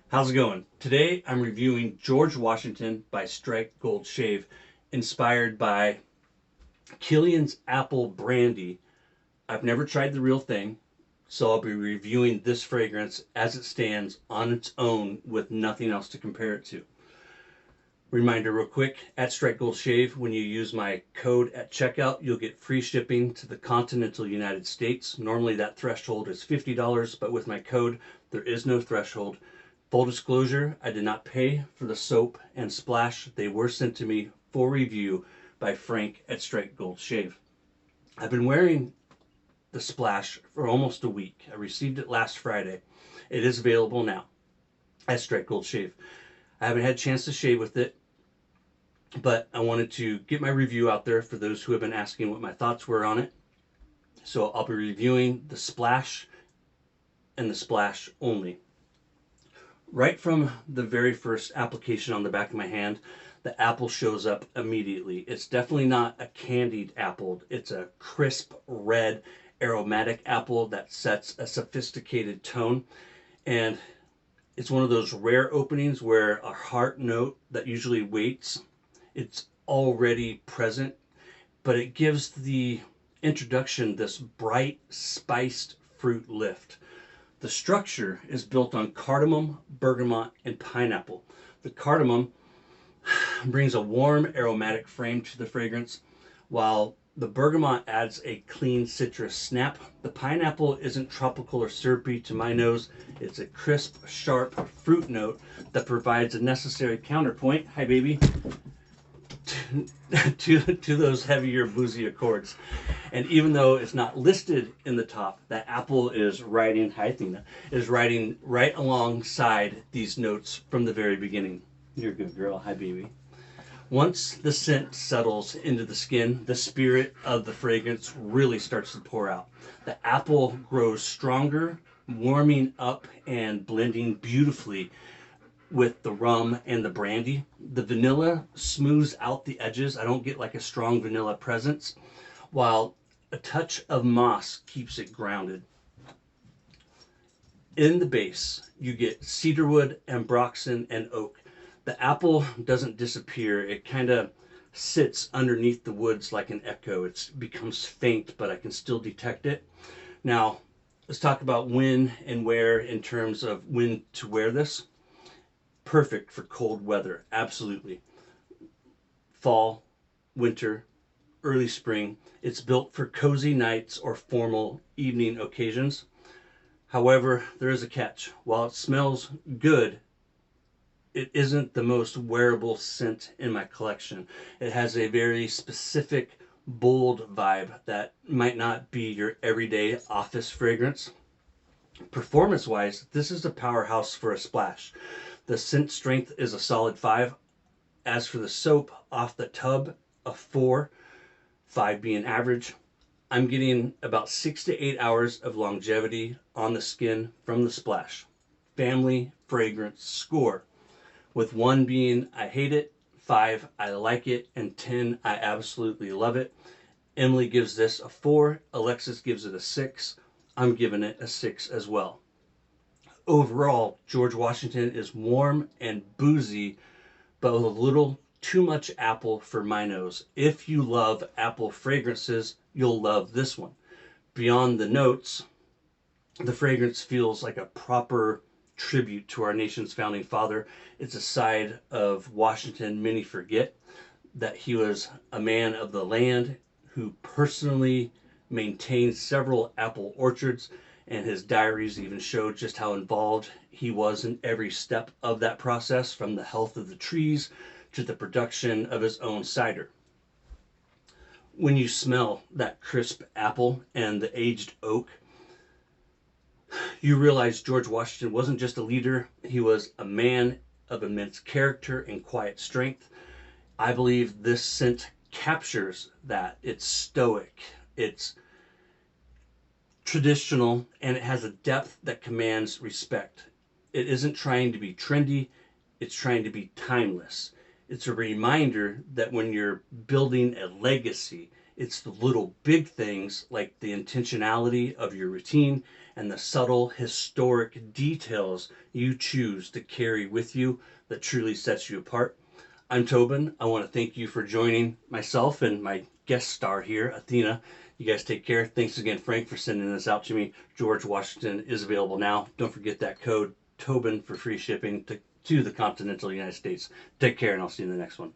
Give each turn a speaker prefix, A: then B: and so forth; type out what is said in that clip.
A: How's it going? Today I'm reviewing George Washington by Strike Gold Shave, inspired by Killian's Apple Brandy. I've never tried the real thing, so I'll be reviewing this fragrance as it stands on its own with nothing else to compare it to. Reminder real quick, at Strike Gold Shave, when you use my code at checkout, you'll get free shipping to the continental United States. Normally that threshold is $50, but with my code, there is no threshold. Full disclosure, I did not pay for the soap and splash. They were sent to me for review by Frank at Strike Gold Shave. I've been wearing the splash for almost a week. I received it last Friday. It is available now at Strike Gold Shave. I haven't had a chance to shave with it, but I wanted to get my review out there for those who have been asking what my thoughts were on it. So I'll be reviewing the splash and the splash only. Right from the very first application on the back of my hand, the apple shows up immediately. It's definitely not a candied apple. It's a crisp red aromatic apple that sets a sophisticated tone. And it's one of those rare openings where a heart note that usually waits, it's already present, but it gives the introduction this bright, spiced fruit lift. The structure is built on cardamom, bergamot, and pineapple. The cardamom brings a warm, aromatic frame to the fragrance, while the bergamot adds a clean citrus snap. The pineapple isn't tropical or syrupy to my nose. It's a crisp, sharp fruit note that provides a necessary counterpoint. Hi, baby. To those heavier, boozy accords. And even though it's not listed in the top, that apple is riding, hi Athena, is riding right alongside these notes from the very beginning. You're a good girl, hi baby. Once the scent settles into the skin, the spirit of the fragrance really starts to pour out. The apple grows stronger, warming up and blending beautifully with the rum and the brandy. The vanilla smooths out the edges. I don't get like a strong vanilla presence, while a touch of moss keeps it grounded. In the base, you get cedarwood, ambroxan, and oak. The apple doesn't disappear. It kind of sits underneath the woods like an echo. It becomes faint, but I can still detect it. Now, let's talk about when and where in terms of when to wear this. Perfect for cold weather, absolutely. Fall, winter, early spring. It's built for cozy nights or formal evening occasions. However, there is a catch. While it smells good, it isn't the most wearable scent in my collection. It has a very specific, bold vibe that might not be your everyday office fragrance. Performance-wise, this is a powerhouse for a splash. The scent strength is a solid 5. As for the soap off the tub, a 4, 5 being average. I'm getting about 6 to 8 hours of longevity on the skin from the splash. Family fragrance score, with 1 being I hate it, 5 I like it, and 10 I absolutely love it. Emily gives this a 4, Alexis gives it a 6. I'm giving it a 6 as well. Overall, George Washington is warm and boozy, but with a little too much apple for my nose. If you love apple fragrances, you'll love this one. Beyond the notes, the fragrance feels like a proper tribute to our nation's founding father. It's a side of Washington many forget, that he was a man of the land who personally maintained several apple orchards, and his diaries even showed just how involved he was in every step of that process, from the health of the trees to the production of his own cider. When you smell that crisp apple and the aged oak, you realize George Washington wasn't just a leader, he was a man of immense character and quiet strength. I believe this scent captures that. It's stoic, it's traditional, and it has a depth that commands respect. It isn't trying to be trendy, it's trying to be timeless. It's a reminder that when you're building a legacy, it's the little big things like the intentionality of your routine and the subtle historic details you choose to carry with you that truly sets you apart. I'm Tobin. I want to thank you for joining myself and my guest star here, Athena. You guys take care. Thanks again, Frank, for sending this out to me. George Washington is available now. Don't forget that code, Tobin, for free shipping to the continental United States. Take care, and I'll see you in the next one.